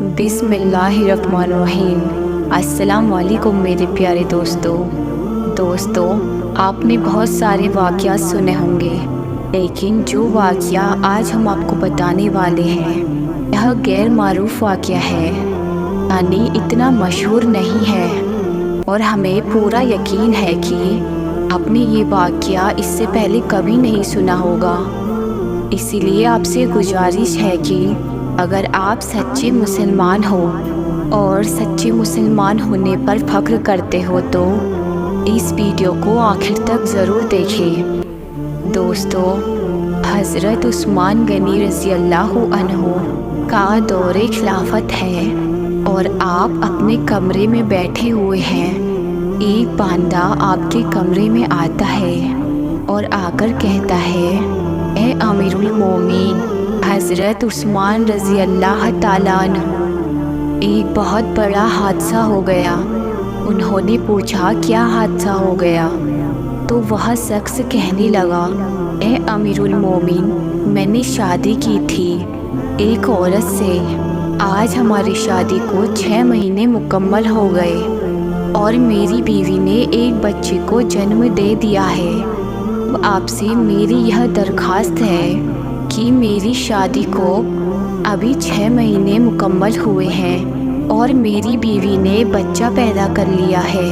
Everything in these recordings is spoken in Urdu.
بسم اللہ الرحمن الرحیم۔ السلام علیکم میرے پیارے دوستوں، آپ نے بہت سارے واقعات سنے ہوں گے، لیکن جو واقعہ آج ہم آپ کو بتانے والے ہیں یہ غیر معروف واقعہ ہے، یعنی اتنا مشہور نہیں ہے، اور ہمیں پورا یقین ہے کہ آپ نے یہ واقعہ اس سے پہلے کبھی نہیں سنا ہوگا۔ اسی لیے آپ سے گزارش ہے کہ اگر آپ سچے مسلمان ہو اور سچے مسلمان ہونے پر فخر کرتے ہو تو اس ویڈیو کو آخر تک ضرور دیکھیں۔ دوستو، حضرت عثمان غنی رضی اللہ عنہ کا دور خلافت ہے اور آپ اپنے کمرے میں بیٹھے ہوئے ہیں۔ ایک بندہ آپ کے کمرے میں آتا ہے اور آ کر کہتا ہے، اے امیر المومنین حضرت عثمان رضی اللہ تعالیٰ عنہ، ایک بہت بڑا حادثہ ہو گیا۔ انہوں نے پوچھا، کیا حادثہ ہو گیا؟ تو وہ شخص کہنے لگا، اے امیر المومنین، میں نے شادی کی تھی ایک عورت سے، آج ہماری شادی کو 6 مہینے مکمل ہو گئے اور میری بیوی نے ایک بچے کو جنم دے دیا ہے۔ آپ سے میری یہ درخواست ہے کہ میری شادی کو ابھی 6 مہینے مکمل ہوئے ہیں اور میری بیوی نے بچہ پیدا کر لیا ہے،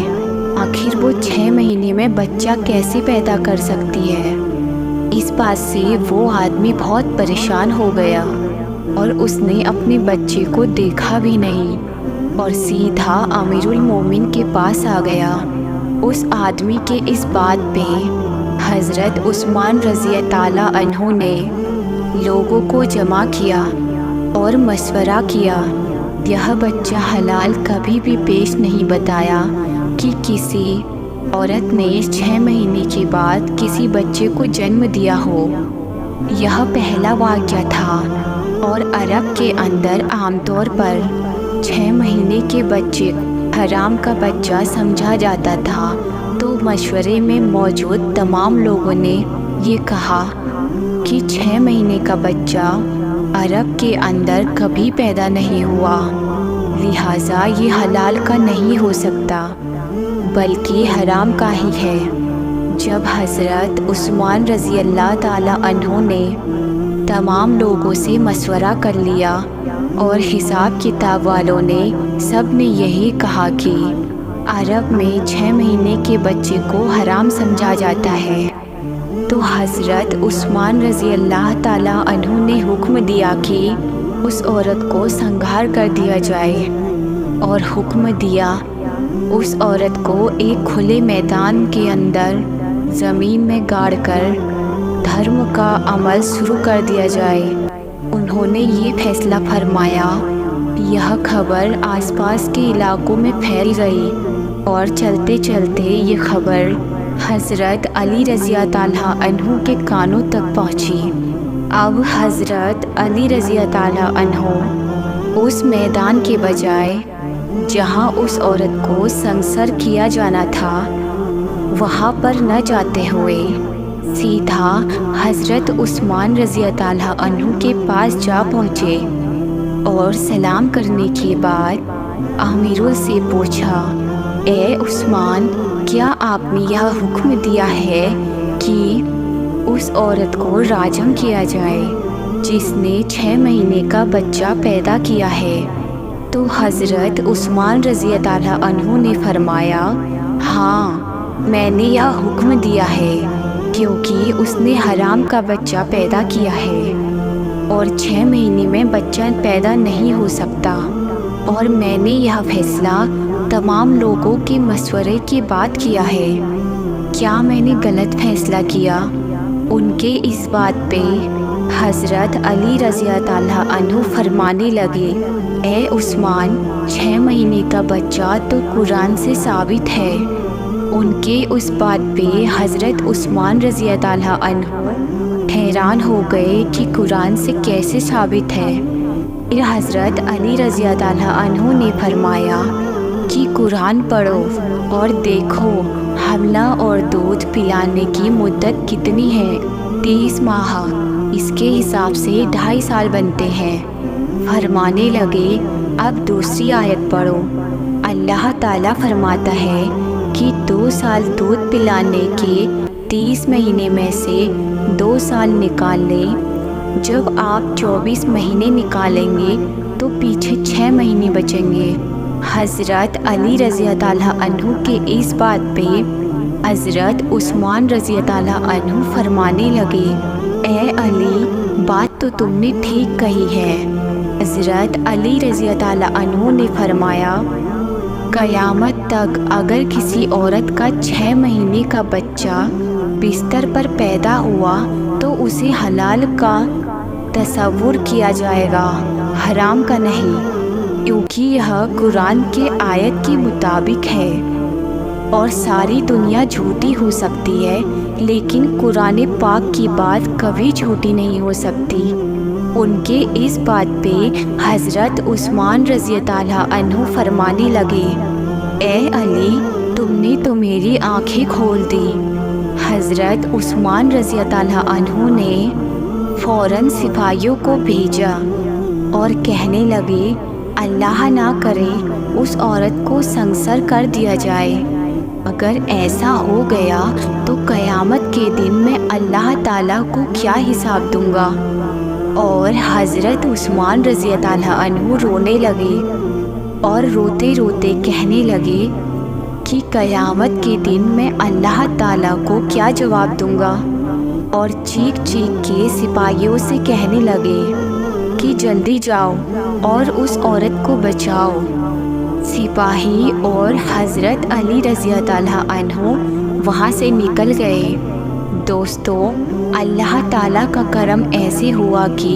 آخر وہ 6 مہینے میں بچہ کیسے پیدا کر سکتی ہے؟ اس بات سے وہ آدمی بہت پریشان ہو گیا اور اس نے اپنے بچے کو دیکھا بھی نہیں اور سیدھا امیر المومنین کے پاس آ گیا۔ اس آدمی کے اس بات پہ حضرت عثمان رضی تعالیٰ عنہ نے لوگوں کو جمع کیا اور مشورہ کیا۔ یہ بچہ حلال کبھی بھی پیش نہیں بتایا کہ کسی عورت نے 6 مہینے کے بعد کسی بچے کو جنم دیا ہو۔ یہ پہلا واقعہ تھا اور عرب کے اندر عام طور پر 6 مہینے کے بچے حرام کا بچہ سمجھا جاتا تھا۔ تو مشورے میں موجود تمام لوگوں نے یہ کہا کہ 6 مہینے کا بچہ عرب کے اندر کبھی پیدا نہیں ہوا، لہٰذا یہ حلال کا نہیں ہو سکتا بلکہ حرام کا ہی ہے۔ جب حضرت عثمان رضی اللہ تعالیٰ عنہ نے تمام لوگوں سے مشورہ کر لیا اور حساب کتاب والوں نے سب نے یہی کہا کہ عرب میں 6 مہینے کے بچے کو حرام سمجھا جاتا ہے، تو حضرت عثمان رضی اللہ تعالیٰ عنہ نے حکم دیا کہ اس عورت کو سنگھار کر دیا جائے، اور حکم دیا اس عورت کو ایک کھلے میدان کے اندر زمین میں گاڑ کر دھرم کا عمل شروع کر دیا جائے۔ انہوں نے یہ فیصلہ فرمایا۔ یہ خبر آس پاس کے علاقوں میں پھیل گئی اور چلتے چلتے یہ خبر حضرت علی رضی تعالیٰ عنہ کے کانوں تک پہنچی۔ اب حضرت علی رضی تعالیٰ عنہ اس میدان کے بجائے جہاں اس عورت کو سنگسار کیا جانا تھا وہاں پر نہ جاتے ہوئے سیدھا حضرت عثمان رضی تعالیٰ عنہ کے پاس جا پہنچے اور سلام کرنے کے بعد امیروں سے پوچھا، اے عثمان، کیا آپ نے یہ حکم دیا ہے کہ اس عورت کو راجم کیا جائے جس نے 6 مہینے کا بچہ پیدا کیا ہے؟ تو حضرت عثمان رضی تعالیٰ عنہ نے فرمایا، ہاں، میں نے یہ حکم دیا ہے کیونکہ اس نے حرام کا بچہ پیدا کیا ہے اور 6 مہینے میں بچہ پیدا نہیں ہو سکتا، اور میں نے یہ فیصلہ تمام لوگوں کے مشورے کے بعد کیا ہے۔ کیا میں نے غلط فیصلہ کیا؟ ان کے اس بات پہ حضرت علی رضی تعالیٰ عنہ فرمانے لگے، اے عثمان، 6 مہینے کا بچہ تو قرآن سے ثابت ہے۔ ان کے اس بات پہ حضرت عثمان رضی تعالیٰ عنہ حیران ہو گئے کہ قرآن سے کیسے ثابت ہے۔ پھر حضرت علی رضی تعالیٰ عنہ نے فرمایا کہ قرآن پڑھو اور دیکھو حملہ اور دودھ پلانے کی مدت کتنی ہے، 30 ماہ، اس کے حساب سے 2.5 سال بنتے ہیں۔ فرمانے لگے اب دوسری آیت پڑھو۔ اللہ تعالیٰ فرماتا ہے کہ 2 سال دودھ پلانے کے 30 مہینے میں سے 2 سال نکال لیں۔ جب آپ 24 مہینے نکالیں گے تو پیچھے 6 مہینے بچیں گے۔ حضرت علی رضی اللہ عنہ کے اس بات پہ حضرت عثمان رضی اللہ عنہ فرمانے لگے اے علی، بات تو تم نے ٹھیک کہی ہے۔ حضرت علی رضی اللہ عنہ نے فرمایا قیامت تک اگر کسی عورت کا 6 مہینے کا بچہ بستر پر پیدا ہوا تو اسے حلال کا تصور کیا جائے گا، حرام کا نہیں، کیونکہ یہ قرآن کے آیت کے مطابق ہے۔ اور ساری دنیا جھوٹی ہو سکتی ہے لیکن قرآن پاک کی بات کبھی جھوٹی نہیں ہو سکتی۔ ان کے اس بات پہ حضرت عثمان رضی اللہ عنہ فرمانے لگے اے علی، تم نے تو میری آنکھیں کھول دی۔ حضرت عثمان رضی اللہ عنہ نے فوراً سپاہیوں کو بھیجا اور کہنے لگے اللہ نہ کرے اس عورت کو سنسار کر دیا جائے۔ اگر ایسا ہو گیا تو قیامت کے دن میں اللہ تعالیٰ کو کیا حساب دوں گا۔ اور حضرت عثمان رضی اللہ عنہ رونے لگے اور روتے روتے کہنے لگے کہ قیامت کے دن میں اللہ تعالیٰ کو کیا جواب دوں گا، اور چیخ چیخ کے سپاہیوں سے کہنے لگے کہ جلدی جاؤ اور اس عورت کو بچاؤ۔ سپاہی اور حضرت علی رضی اللہ عنہ وہاں سے نکل گئے۔ دوستو، اللہ تعالیٰ کا کرم ایسے ہوا کہ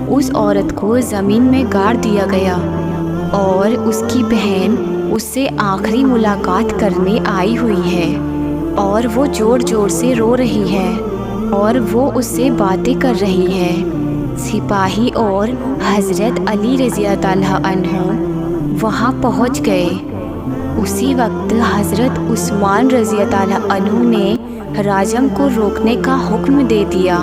اس عورت کو زمین میں گاڑ دیا گیا اور اس کی بہن اس سے آخری ملاقات کرنے آئی ہوئی ہے اور وہ زور زور سے رو رہی ہے اور وہ اس سے باتیں کر رہی ہے۔ سپاہی اور حضرت علی رضی اللہ عنہ وہاں پہنچ گئے۔ اسی وقت حضرت عثمان رضی اللہ عنہ نے راجم کو روکنے کا حکم دے دیا۔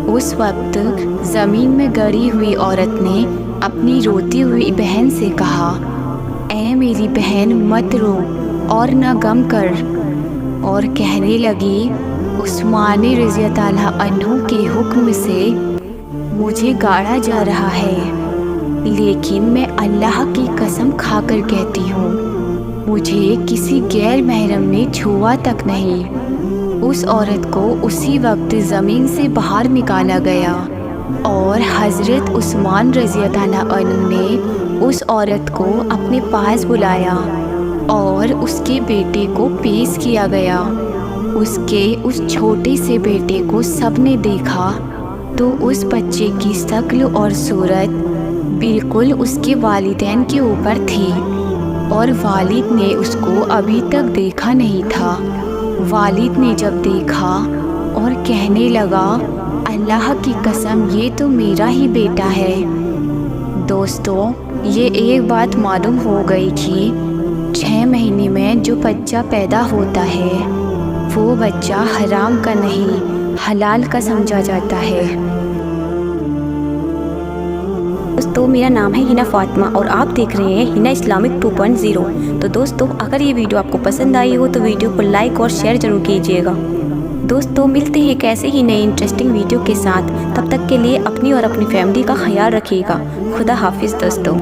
اس وقت زمین میں گڑی ہوئی عورت نے اپنی روتی ہوئی بہن سے کہا اے میری بہن مت رو اور نہ غم کر، اور کہنے لگی عثمان رضی اللہ عنہ کے حکم سے مجھے گاڑا جا رہا ہے، لیکن میں اللہ کی قسم کھا کر کہتی ہوں مجھے کسی غیر محرم نے چھوا تک نہیں۔ اس عورت کو اسی وقت زمین سے باہر نکالا گیا اور حضرت عثمان رضی اللہ عنہ نے اس عورت کو اپنے پاس بلایا اور اس کے بیٹے کو پیش کیا گیا۔ اس کے اس چھوٹے سے بیٹے کو سب نے دیکھا تو اس بچے کی شکل اور صورت بالکل اس کے والدین کے اوپر تھی، اور والد نے اس کو ابھی تک دیکھا نہیں تھا۔ والد نے جب دیکھا اور کہنے لگا اللہ کی قسم یہ تو میرا ہی بیٹا ہے۔ دوستو، یہ ایک بات معلوم ہو گئی کہ 6 مہینے میں جو بچہ پیدا ہوتا ہے وہ بچہ حرام کا نہیں حلال کا سمجھا جاتا ہے۔ دوستو، میرا نام ہے ہنا فاطمہ اور آپ دیکھ رہے ہیں ہنا اسلامک 2.0۔ تو دوستو، اگر یہ ویڈیو آپ کو پسند آئی ہو تو ویڈیو کو لائک اور شیئر ضرور کیجیے گا۔ دوستو، ملتے ہیں ایک ایسے ہی نئے انٹرسٹنگ ویڈیو کے ساتھ، تب تک کے لیے اپنی اور اپنی فیملی کا خیال رکھیے گا۔ خدا حافظ دوستو۔